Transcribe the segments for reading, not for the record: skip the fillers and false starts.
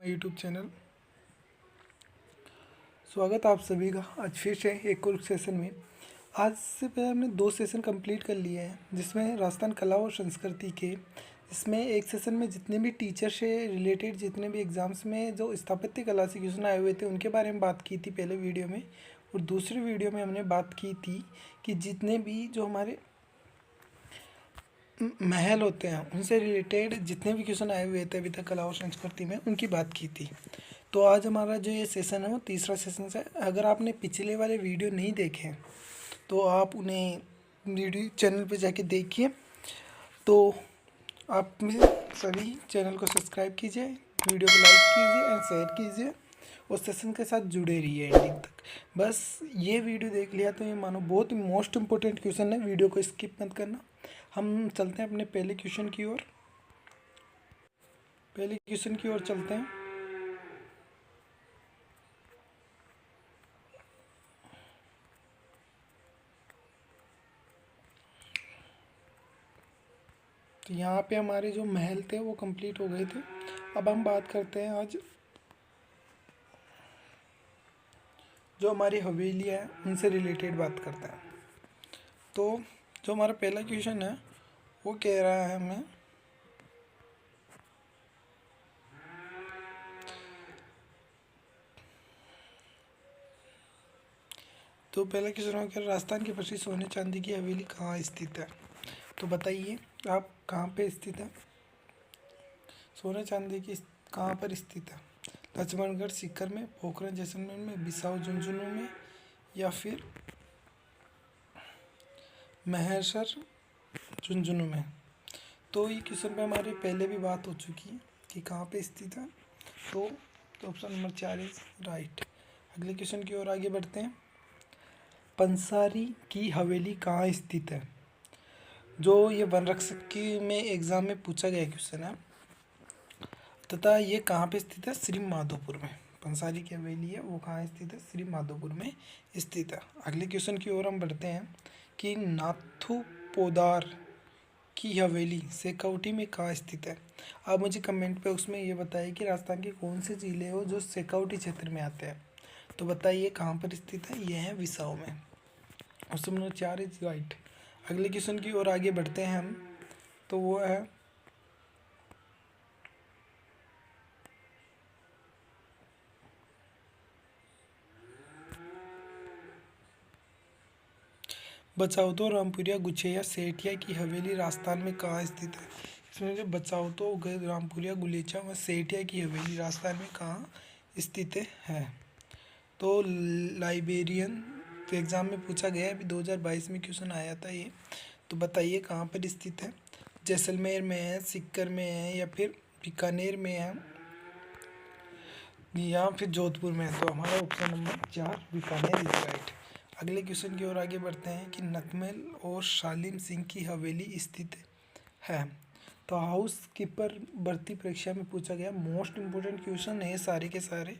YouTube channel. स्वागत आप सभी का आज फिर से एक और सेशन में। आज से पहले हमने 2 सेशन कंप्लीट कर लिए हैं, जिसमें राजस्थान कला और संस्कृति के इसमें एक सेशन में जितने भी टीचर से रिलेटेड जितने भी एग्ज़ाम्स में जो स्थापत्य कला से क्वेश्चन आए हुए थे उनके बारे में बात की थी पहले वीडियो में। और दूसरी वीडियो में हमने बात की थी कि जितने भी जो हमारे महल होते हैं उनसे रिलेटेड जितने भी क्वेश्चन आए हुए थे अभी तक कला और संस्कृति में, उनकी बात की थी। तो आज हमारा जो ये सेशन है वो तीसरा सेशन है। अगर आपने पिछले वाले वीडियो नहीं देखे हैं तो आप उन्हें वीडियो चैनल पे जाके देखिए। तो आप में सभी चैनल को सब्सक्राइब कीजिए, वीडियो को लाइक कीजिए एंड शेयर कीजिए और सेशन के साथ जुड़े रहिए एंडिंग तक। बस ये वीडियो देख लिया तो ये मानो बहुत ही मोस्ट इम्पोर्टेंट क्वेश्चन है, वीडियो को स्किप मत करना। हम चलते हैं अपने पहले क्वेश्चन की ओर। चलते हैं। तो यहाँ पे हमारे जो महल थे वो कंप्लीट हो गए थे। अब हम बात करते हैं आज जो हमारी हवेली है उनसे रिलेटेड बात करते हैं। तो जो हमारा पहला क्वेश्चन है वो कह रहा है हमें तो पहला क्वेश्चन है कि राजस्थान की प्रसिद्ध सोने चांदी की हवेली कहाँ स्थित है। तो बताइए आप कहाँ पे स्थित है, सोने चांदी की कहाँ पर स्थित है। लक्ष्मणगढ़ सीकर में, पोखरण जैसलमेर में, बिसाऊ झुंझुनू में या फिर महेश्वर झुंझुनू में। तो ये क्वेश्चन पे हमारी पहले भी बात हो चुकी है कि कहाँ पे स्थित है। तो ऑप्शन नंबर 4 इज राइट। अगले क्वेश्चन की ओर आगे बढ़ते हैं। पंसारी की हवेली कहाँ स्थित है। जो ये वन रक्षक की में एग्जाम में पूछा गया क्वेश्चन है तथा ये कहाँ पे स्थित है, श्री माधोपुर में। पंसारी की हवेली है वो कहाँ स्थित है, श्री माधोपुर में स्थित है। अगले क्वेश्चन की ओर हम बढ़ते हैं कि नाथू पोदार की हवेली शेखावटी में कहाँ स्थित है। आप मुझे कमेंट पे उसमें ये बताइए कि राजस्थान के कौन से ज़िले हो जो शेखावटी क्षेत्र में आते हैं। तो बताइए कहाँ पर स्थित है, ये है विसाऊ में। Option number 4 is right. अगले क्वेश्चन की ओर आगे बढ़ते हैं हम। तो वो है बचाओ तो रामपुरिया गुछिया सेठिया की हवेली राजस्थान में कहाँ स्थित है। इसमें जो बचाओ तो रामपुरिया गुलेचा व सेठिया की हवेली राजस्थान में कहाँ स्थित है। तो लाइब्रेरियन तो एग्ज़ाम में पूछा गया है, अभी 2022 में क्वेश्चन आया था ये। तो बताइए कहाँ पर स्थित है, जैसलमेर में है, सीकर में है या फिर बीकानेर में है या फिर जोधपुर में है। तो हमारा option number 4 Bikaner is right. अगले क्वेश्चन की ओर आगे बढ़ते हैं कि नथमल और शालीम सिंह की हवेली स्थित है। तो हाउस कीपर भर्ती परीक्षा में पूछा गया मोस्ट इम्पोर्टेंट क्वेश्चन है सारे के सारे।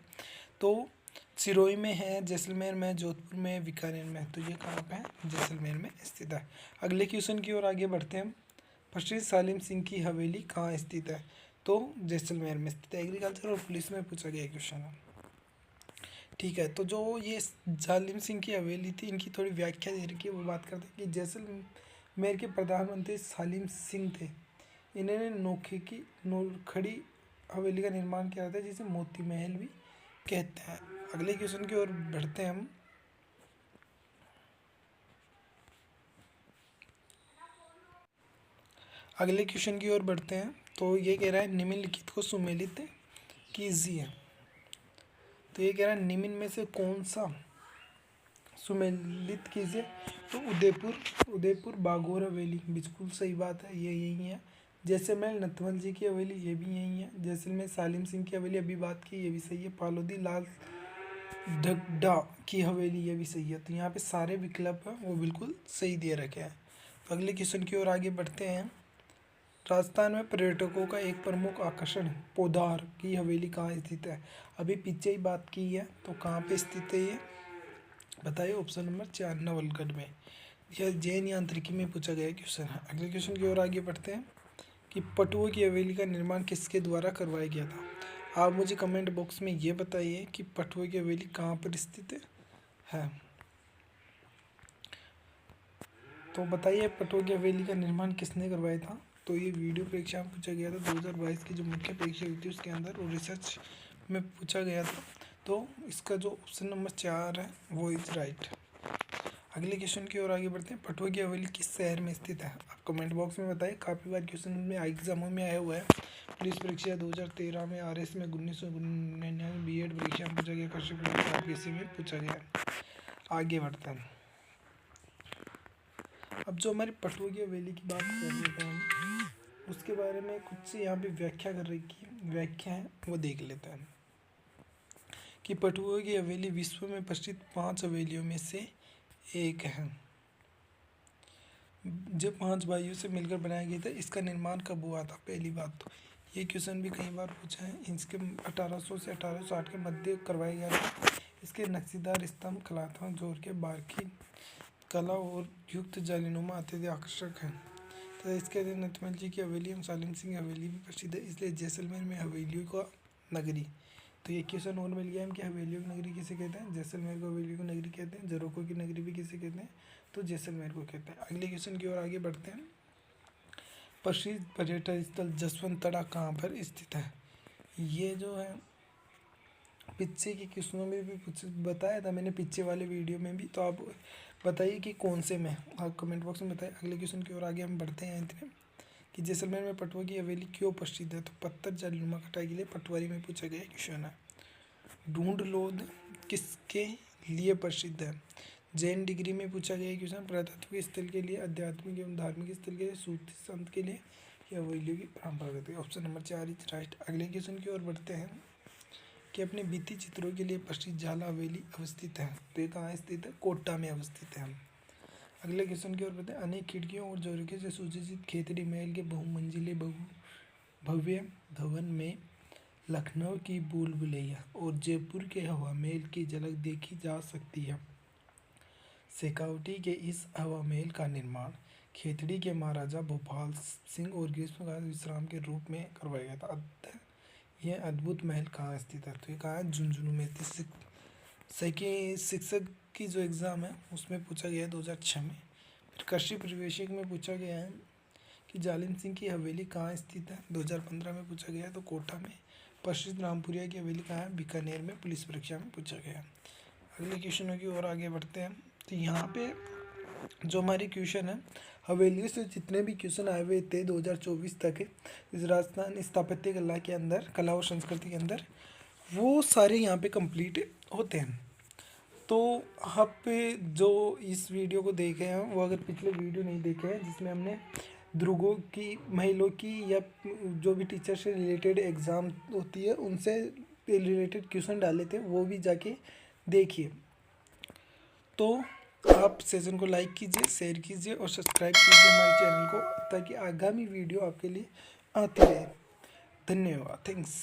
तो सिरोही में है, जैसलमेर में, जोधपुर में, बीकानेर में। तो ये कहाँ पे है, जैसलमेर में स्थित है। अगले क्वेश्चन की ओर आगे बढ़ते हैं। प्रसिद्ध शालीम सिंह की हवेली कहाँ स्थित है। तो जैसलमेर में स्थित है। एग्रीकल्चर और पुलिस में पूछा गया क्वेश्चन है, ठीक है। तो जो ये शालीम सिंह की हवेली थी इनकी थोड़ी व्याख्या दे रखी है, वो बात करते हैं कि जैसलमेर के प्रधानमंत्री शालीम सिंह थे। इन्होंने नोखड़ी हवेली का निर्माण किया था जिसे मोती महल भी कहते हैं। अगले क्वेश्चन की ओर बढ़ते हैं हम। अगले क्वेश्चन की ओर बढ़ते हैं। तो ये कह रहा है निम्नलिखित को सुमेलित कीजिए। तो ये कह रहा है निम्न में से कौन सा सुमेलित कीजिए। तो उदयपुर बागोर हवेली बिल्कुल सही बात है, ये यही है। जैसलमेर नथमल जी की हवेली ये भी यही है। जैसलमेर सालिम सिंह की हवेली अभी बात की ये भी सही है। फालोदी लाल ढगडा की हवेली ये भी सही है। तो यहाँ पे सारे विकल्प हैं वो बिल्कुल सही दे रखे हैं। तो अगले क्वेश्चन की ओर आगे बढ़ते हैं। राजस्थान में पर्यटकों का एक प्रमुख आकर्षण पोदार की हवेली कहाँ स्थित है। अभी पीछे ही बात की है, तो कहाँ पे स्थित है ये बताइए। ऑप्शन नंबर 4 नवलगढ़ में। यह जैन यांत्रिकी में पूछा गया क्वेश्चन है। अगले क्वेश्चन की ओर आगे बढ़ते हैं कि पटुआ की हवेली का निर्माण किसके द्वारा करवाया गया था। आप मुझे कमेंट बॉक्स में ये बताइए कि पटुआ की हवेली कहाँ पर स्थित है। तो बताइए पटुआ की हवेली का निर्माण किसने करवाया था। तो ये वीडियो परीक्षा में पूछा गया था 2022 की जो मुख्य परीक्षा हुई थी उसके अंदर, और रिसर्च में पूछा गया था। तो इसका जो ऑप्शन नंबर 4 है वो इज राइट। अगले क्वेश्चन की ओर आगे बढ़ते हैं। पटुआ की हवेली किस शहर में स्थित है। आप कमेंट बॉक्स में बताइए। काफ़ी बार क्वेश्चन में एग्जामों में आया हुआ है। पुलिस परीक्षा 2013 में, RS में 1999, BEd परीक्षा में पूछा गया, कश्यप RPSC में पूछा गया। आगे बढ़ते हैं। अब जो हमारी पटुआ की हवेली की बात कर रहे थे हम, उसके बारे में कुछ यहाँ पे व्याख्या कर रही व्याख्या है वो देख लेते हैं कि पटुआ की हवेली विश्व में प्रसिद्ध 5 हवेलियों में से एक है। जो 5 भाइयों से मिलकर बनाया गया था। इसका निर्माण कब हुआ था। पहली बात तो ये क्वेश्चन भी कई बार पूछा है। इसके 1800 से 1860 के मध्य करवाया गया था। इसके नक्शीदार स्तंभ, कलात्मक जोड़ के बारीकी कला और युक्त जालीनुमा अत्यधिक आकर्षक है। तो इसके अलावा नथमल जी की हवेली एवं सालिम सिंह हवेली भी प्रसिद्ध है, इसलिए जैसलमेर में हवेलियों का नगरी। तो ये क्वेश्चन और मिल गया है कि हवेलियों की नगरी किसे कहते हैं। जैसलमेर को हवेलियों की नगरी कहते हैं। जरोकों की नगरी भी किसे कहते हैं, तो जैसलमेर को कहते हैं। अगले क्वेश्चन की ओर आगे बढ़ते हैं। प्रसिद्ध पर्यटन स्थल जसवंत तड़ा कहाँ पर स्थित है। ये जो है पीछे के क्वेश्चनों में भी कुछ बताया था मैंने, पीछे वाले वीडियो में भी। तो आप बताइए कि कौन से में, आप कमेंट बॉक्स में बताइए। अगले क्वेश्चन की ओर आगे हम बढ़ते हैं इतने कि जैसलमेर में पटुआ की हवेली क्यों प्रसिद्ध है। तो पत्थर जालीनुमा कटाई के लिए पटवारी में पूछा गया क्वेश्चन है। ढूंढ लोध किसके लिए प्रसिद्ध है। जैन डिग्री में पूछा गया क्वेश्चन। पुरातत्व स्थल के लिए, आध्यात्मिक एवं धार्मिक स्थल के लिए, सूफी संत के लिए, या हवेलियों की परंपरागत। Option number 4 is right. अगले क्वेश्चन की ओर बढ़ते हैं कि अपने भित्ति चित्रों के लिए प्रसिद्ध जाला हवेली अवस्थित है। तो ये कहाँ स्थित है, कोटा में अवस्थित है। अगले क्वेश्चन की ओर बढ़ते हैं। अनेक खिड़कियों और झरोखे से सुसज्जित खेतड़ी महल के बहुमंजिले भव्य भवन में लखनऊ की भूल भुलैया और जयपुर के हवा महल की झलक देखी जा सकती है। शेखावटी के इस हवा महल का निर्माण खेतड़ी के महाराजा भोपाल सिंह और ग्रीष्मकाल विश्राम के रूप में करवाया गया था। यह अद्भुत महल कहाँ स्थित है। तो ये कहाँ है, झुंझुनू में। शिक्षक की जो एग्ज़ाम है उसमें पूछा गया है 2006 में। फिर कृषि परिवेशक में पूछा गया है कि जालिम सिंह की हवेली कहाँ स्थित है। 2015 में पूछा गया है तो कोटा में। प्रसिद्ध रामपुरिया की हवेली कहाँ है, बीकानेर में। पुलिस परीक्षा में पूछा गया। अगले क्वेश्चनों की ओर आगे बढ़ते हैं। तो यहाँ पे जो हमारे क्वेश्चन है, हवेलियों से जितने भी क्वेश्चन आए हुए थे 2024 तक इस राजस्थान स्थापत्य कला के अंदर, कला और संस्कृति के अंदर, वो सारे यहाँ पे कंप्लीट होते हैं। तो आप जो इस वीडियो को देखे हैं वो अगर पिछले वीडियो नहीं देखे हैं जिसमें हमने दुर्गों की, महिलाओं की, या जो भी टीचर से रिलेटेड एग्ज़ाम होती है उनसे रिलेटेड क्वेश्चन डाले थे, वो भी जाके देखिए। तो आप सेशन को लाइक कीजिए, शेयर कीजिए और सब्सक्राइब कीजिए हमारे चैनल को, ताकि आगामी वीडियो आपके लिए आती रहे। धन्यवाद। थैंक्स।